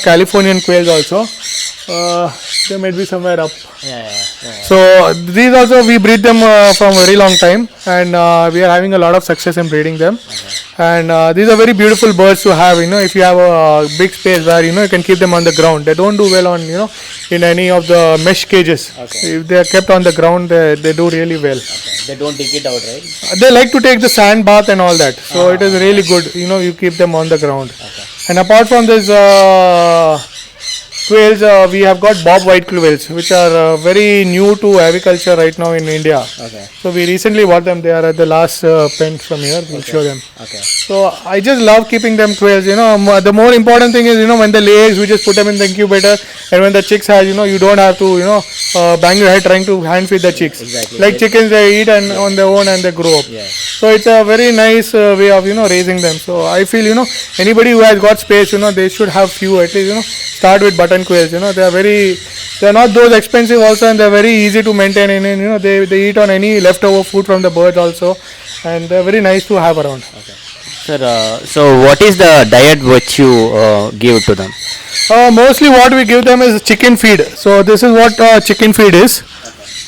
Californian quails also. They might be somewhere up. Yeah. So these also we breed them from a very long time, and we are having a lot of success in breeding them. And these are very beautiful birds to have. If you have a big space where you can keep them on the ground. They don't do well on in any of the mesh cages. Okay. If they are kept on the ground, they do really well. Okay. They don't dig it out, right? They like to take the sand bath and all that. So it is really good. You keep them on the ground. Okay. And apart from this quails, we have got bob white quails, which are very new to aviculture right now in India. Okay. So we recently bought them. They are at the last pen from here. We'll show them. Okay. So I just love keeping them quails. The more important thing is when they lay eggs, we just put them in the incubator, and when the chicks hatch, you don't have to bang your head trying to hand feed the chicks. Exactly. Like chickens, they eat and on their own and they grow up. Yeah. So it's a very nice way of raising them. So I feel anybody who has got space, they should have few at least. Start with button quails. They are not those expensive also, and they are very easy to maintain. And they eat on any leftover food from the birds also, and they are very nice to have around. Sir, so what is the diet which you give to them? Mostly what we give them is chicken feed. So this is what chicken feed is.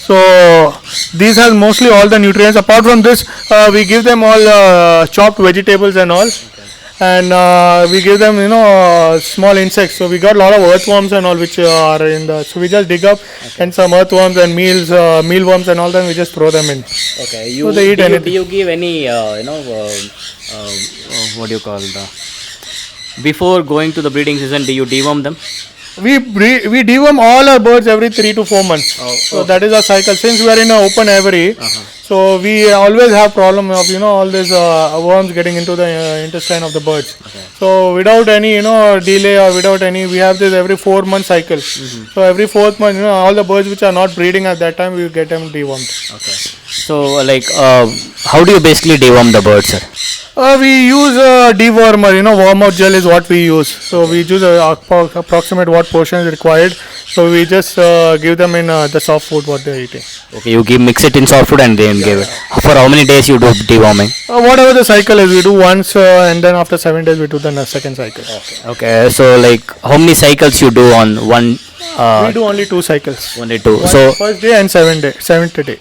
So these has mostly all the nutrients. Apart from this, we give them all chopped vegetables and all. And we give them small insects. So we got a lot of earthworms and all which are in the. So we just dig up and some earthworms and mealworms and all that. We just throw them in. Okay. So they eat anything. Do you give any what do you call before going to the breeding season? Do you deworm them? We deworm all our birds every 3 to 4 months. So that is our cycle. Since we are in an open aviary, so we always have problem of all these worms getting into the intestine of the birds. Okay. So without any delay or without any, we have this every 4 month cycle. So every 4th month, all the birds which are not breeding at that time, we get them dewormed. Okay. So how do you basically deworm the birds, sir? We use dewormer, warm out gel is what we use. So we use approximate what portion is required. So we just give them in the soft food what they are eating. Okay, you mix it in soft food and then give it. For how many days you do deworming? Whatever the cycle is, we do once and then after 7 days we do the second cycle. Okay, so how many cycles you do on one? We do only 2 cycles. Only 2. So first day and 7th day. 7th day.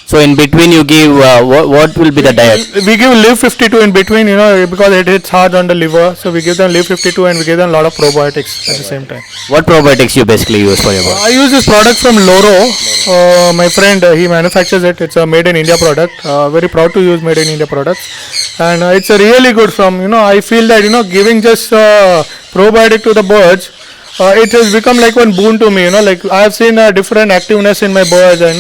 So in between you give what will be the diet? We give Live 52 in between, because it hits hard on the liver. So we give them Live 52 and we give them a lot of probiotics at the same time. What probiotics you basically use for your birds? I use this product from Loro. My friend, he manufactures it. It's a made in India product. Very proud to use made in India products. And it's a really good from, I feel that, giving just probiotic to the birds, it has become like one boon to me. Like I have seen a different activeness in my birds, and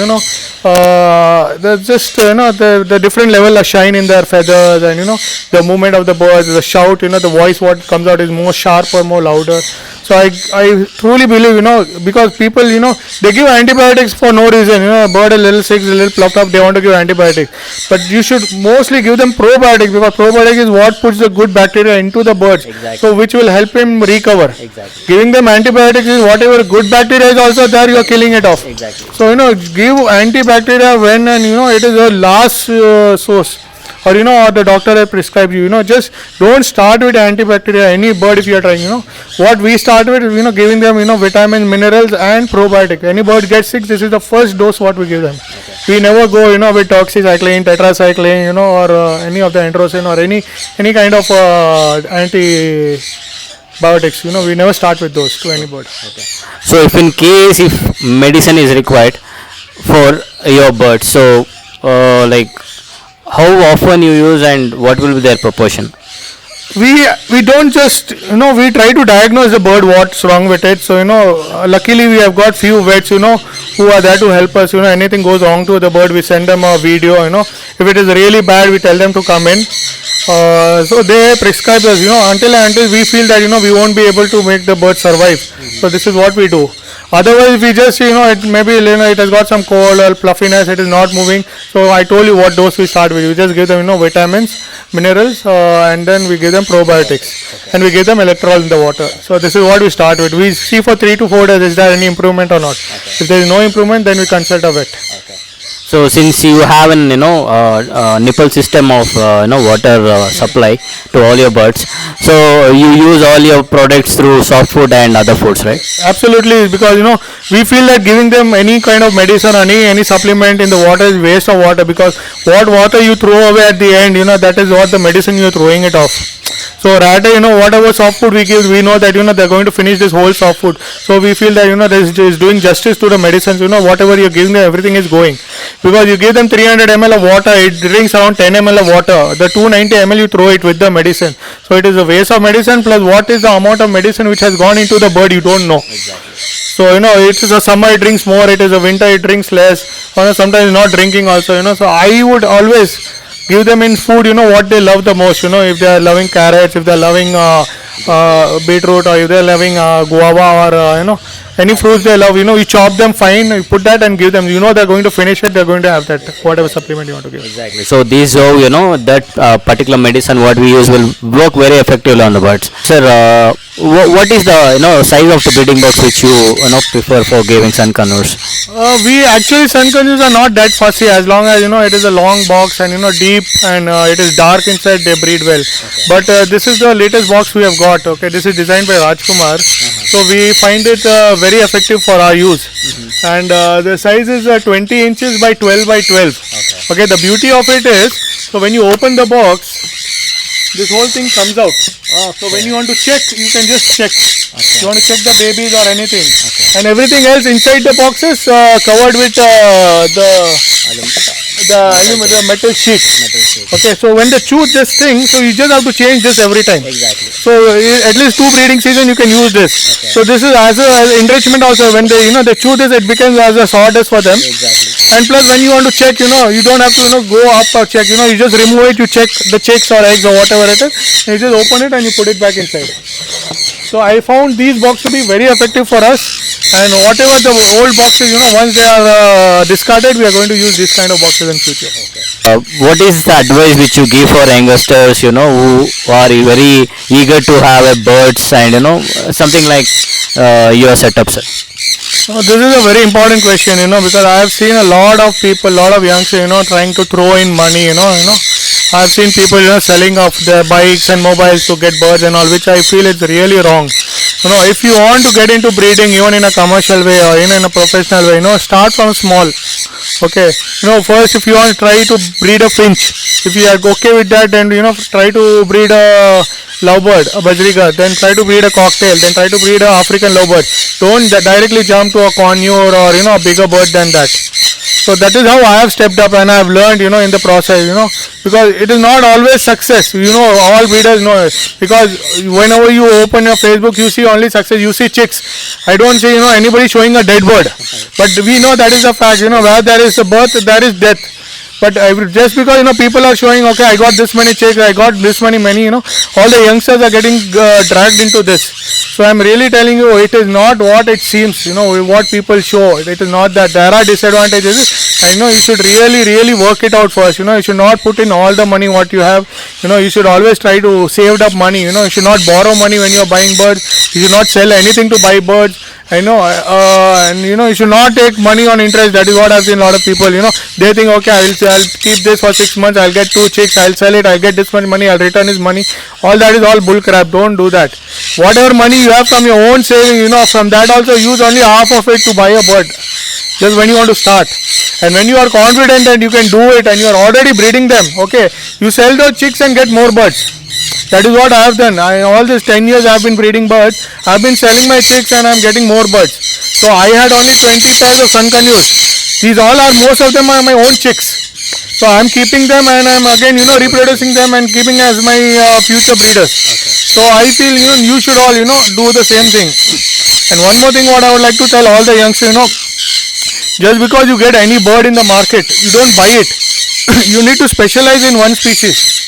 there's just the different level of shine in their feathers, and the movement of the birds, the shout, the voice what comes out is more sharper, more louder. So I truly believe, because people, they give antibiotics for no reason. A bird is a little sick, a little plucked up, they want to give antibiotics. But you should mostly give them probiotics, because probiotic is what puts the good bacteria into the birds. Exactly. So which will help him recover. Exactly. Giving them antibiotics is whatever good bacteria is also there, you are killing it off. Exactly. So give antibacteria when and it is a last source. Or or the doctor has prescribed you, just don't start with antibacteria any bird if you are trying. What we start with is giving them vitamins, minerals and probiotic. Any bird gets sick, this is the first dose what we give them. Okay. We never go with doxycycline, tetracycline, or any of the enterocin or any kind of antibiotics. We never start with those to any bird. Okay. So if medicine is required for your bird, so how often you use and what will be their proportion? We don't just we try to diagnose the bird what's wrong with it. So luckily we have got few vets who are there to help us. Anything goes wrong to the bird, we send them a video. If it is really bad, we tell them to come in. So they prescribe us until we feel that we won't be able to make the bird survive. So this is what we do. Otherwise, we just it maybe it has got some cold or fluffiness, it is not moving. So I told you what dose we start with. We just give them vitamins, minerals, and then we give them probiotics, and we give them electrolytes in the water. So this is what we start with. We see for 3 to 4 days is there any improvement or not. If there is no improvement, then we consult a vet. So since you have an nipple system of water supply to all your birds, so you use all your products through soft food and other foods, right? Absolutely, because we feel that giving them any kind of medicine, any supplement in the water is waste of water, because what water you throw away at the end, that is what the medicine you're throwing it off. So rather, whatever soft food we give, we know that they're going to finish this whole soft food. So we feel that this is doing justice to the medicines. Whatever you're giving them, everything is going, because you give them 300 ml of water, it drinks around 10 ml of water. The 290 ml you throw it with the medicine. So it is a waste of medicine, plus what is the amount of medicine which has gone into the bird, you don't know. So it is a summer it drinks more, it is a winter it drinks less, or sometimes not drinking also. So I would always give them in food what they love the most. If they are loving carrots, if they are loving beetroot, or if they are loving guava, or any fruits they love, you chop them fine, you put that and give them. They're going to finish it, they're going to have that whatever supplement you want to give. Exactly. So these that particular medicine what we use will work very effectively on the birds. Sir, what is the size of the breeding box which you prefer for giving sun conures? We actually, sun conures are not that fussy, as long as it is a long box and deep, and it is dark inside, they breed well. But this is the latest box we have got. Okay, this is designed by Rajkumar. So we find it very effective for our use. And the size is 20 inches by 12 by 12. Okay, the beauty of it is, so when you open the box, this whole thing comes out. So when you want to check, you can just check. You want to check the babies or anything. And everything else inside the box is covered with the metal sheet. Okay, so when they chew this thing, so you just have to change this every time. Exactly. So at least 2 breeding season you can use this. So this is as enrichment also. When they they chew this, it becomes as a sawdust for them. Exactly. And plus when you want to check, you don't have to go up or check. You just remove it. You check the chicks or eggs or whatever it is. And you just open it and you put it back inside. So I found these boxes to be very effective for us. And whatever the old boxes, once they are discarded, we are going to use this kind of boxes in future. What is the advice which you give for youngsters, who are very eager to have a birds and something like your setup, sir? This is a very important question, because I have seen a lot of people, lot of youngsters, trying to throw in money, I have seen people, selling off their bikes and mobiles to get birds and all, which I feel is really wrong. If you want to get into breeding, even in a commercial way or in a professional way, start from small. Okay, first if you want to try to breed a finch, if you are okay with that, then try to breed a lovebird, a bajriga, then try to breed a cocktail, then try to breed a African lovebird. Don't directly jump to a conure or a bigger bird than that. So that is how I have stepped up, and I have learned, in the process, because it is not always success. All breeders know it, because whenever you open your Facebook, you see only success. You see chicks. I don't see, anybody showing a dead bird, but we know that is a fact. Where there is a birth, there is death. But just because people are showing, okay, I got this many chicks, I got this many, all the youngsters are getting dragged into this. So I'm really telling you, it is not what it seems, what people show. It is not that. There are disadvantages. I know you should really work it out first. You should not put in all the money what you have. You should always try to save up money. You should not borrow money when you are buying birds. You should not sell anything to buy birds. And you should not take money on interest. That is what I've seen a lot of people. They think, okay, I'll keep this for 6 months. I'll get 2 chicks. I'll sell it. I'll get this much money. I'll return his money. All that is all bull crap. Don't do that. Whatever money you have from your own saving, from that also use only half of it to buy a bird. Just when you want to start. And when you are confident that you can do it and you are already breeding them, okay, you sell those chicks and get more birds. That is what I have done. All these 10 years I have been breeding birds. I have been selling my chicks and I am getting more birds. So I had only 20 pairs of sun conures. These all are, most of them are my own chicks. So I am keeping them and I am again, reproducing them and keeping as my future breeders. So I feel, you should all, do the same thing. And one more thing what I would like to tell all the youngsters, just because you get any bird in the market, you don't buy it. You need to specialize in one species.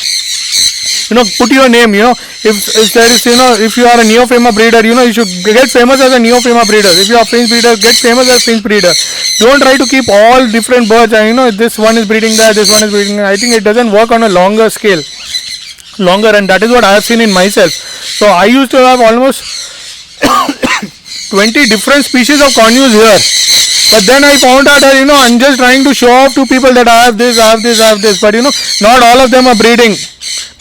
Put your name, if there is, if you are a Neophema breeder, you should get famous as a Neophema breeder. If you are finch breeder, get famous as finch breeder. Don't try to keep all different birds and, this one is breeding that, this one is breeding that. I think it doesn't work on a longer scale. And that is what I have seen in myself. So I used to have almost 20 different species of cornus here. But then I found out that, I'm just trying to show off to people that I have this, I have this, I have this. But, not all of them are breeding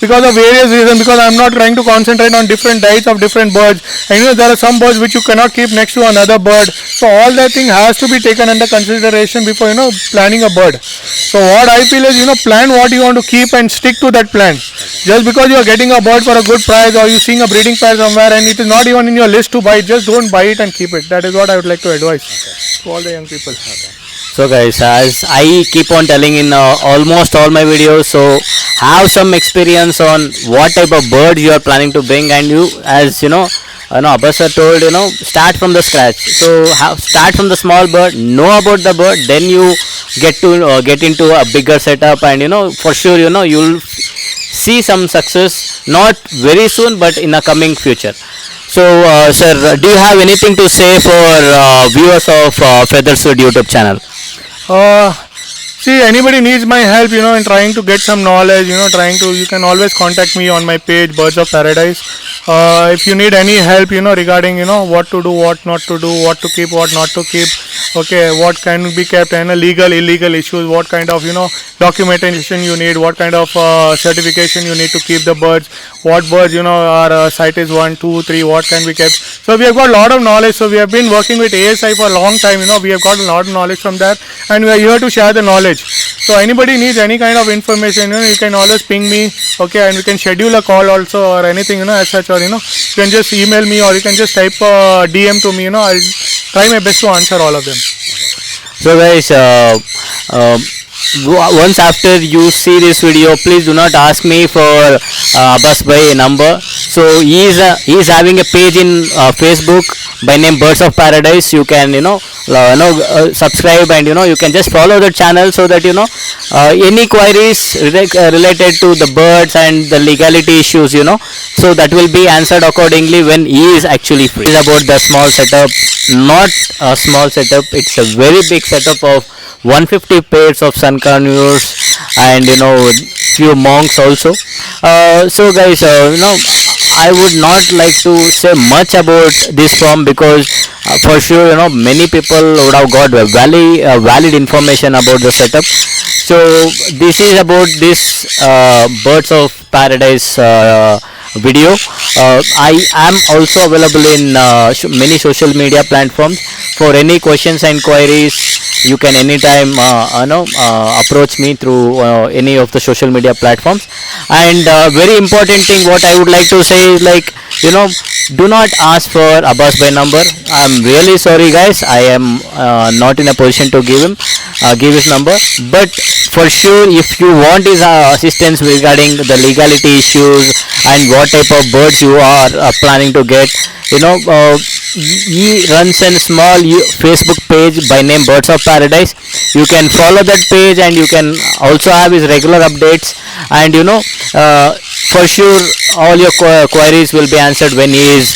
because of various reasons, because I'm not trying to concentrate on different diets of different birds. And, there are some birds which you cannot keep next to another bird. So all that thing has to be taken under consideration before, planning a bird. So what I feel is, plan what you want to keep and stick to that plan. Just because you are getting a bird for a good price, or you seeing a breeding pair somewhere and it is not even in your list to buy, just don't buy it and keep it. That is what I would like to advise to all the young people. So guys, as I keep on telling in almost all my videos, so have some experience on what type of bird you are planning to bring, and you, as Abbas sir told, start from the scratch. So start from the small bird, know about the bird, then you get into a bigger setup, and for sure you'll see some success, not very soon but in a coming future. So sir, do you have anything to say for viewers of Feathersuit YouTube channel? See, anybody needs my help, in trying to get some knowledge, you can always contact me on my page, Birds of Paradise. If you need any help, regarding, what to do, what not to do, what to keep, what not to keep, okay, what can be kept, and legal, illegal issues, what kind of, documentation you need, what kind of certification you need to keep the birds, what birds, are site is 1, 2, 3, what can be kept. So we have got a lot of knowledge. So we have been working with ASI for a long time, we have got a lot of knowledge from that, and we are here to share the knowledge. So anybody needs any kind of information, you can always ping me, okay, and we can schedule a call also, or anything, as such, or you can just email me, or you can just type DM to me, I'll try my best to answer all of them. So guys, once after you see this video, please do not ask me for Abbas Bhai number. So he is having a page in Facebook by name Birds of Paradise. You can subscribe, and you can just follow the channel, so that any queries related to the birds and the legality issues, so that will be answered accordingly when he is actually free. It's about the small setup, not a small setup. It's a very big setup of 150 pairs of sun conures, and few monks also. So guys, I would not like to say much about this farm, because for sure many people would have got valid information about the setup. So this is about this Birds of Paradise video. I am also available in many social media platforms. For any questions and queries, you can anytime approach me through any of the social media platforms. And very important thing what I would like to say is, like, do not ask for Abbas Bhai number. I'm really sorry guys, I am not in a position to give his number. But for sure, if you want his assistance regarding the legality issues and what type of birds you are planning to get, he runs a small Facebook page by name Birds of Paradise. You can follow that page, and you can also have his regular updates, and for sure all your queries will be answered when he is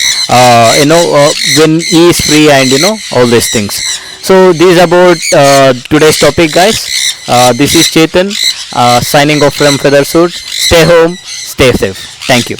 when he is free, and all these things. So this is about today's topic guys. This is Chetan signing off from Feathersuit. Stay home, stay safe. Thank you.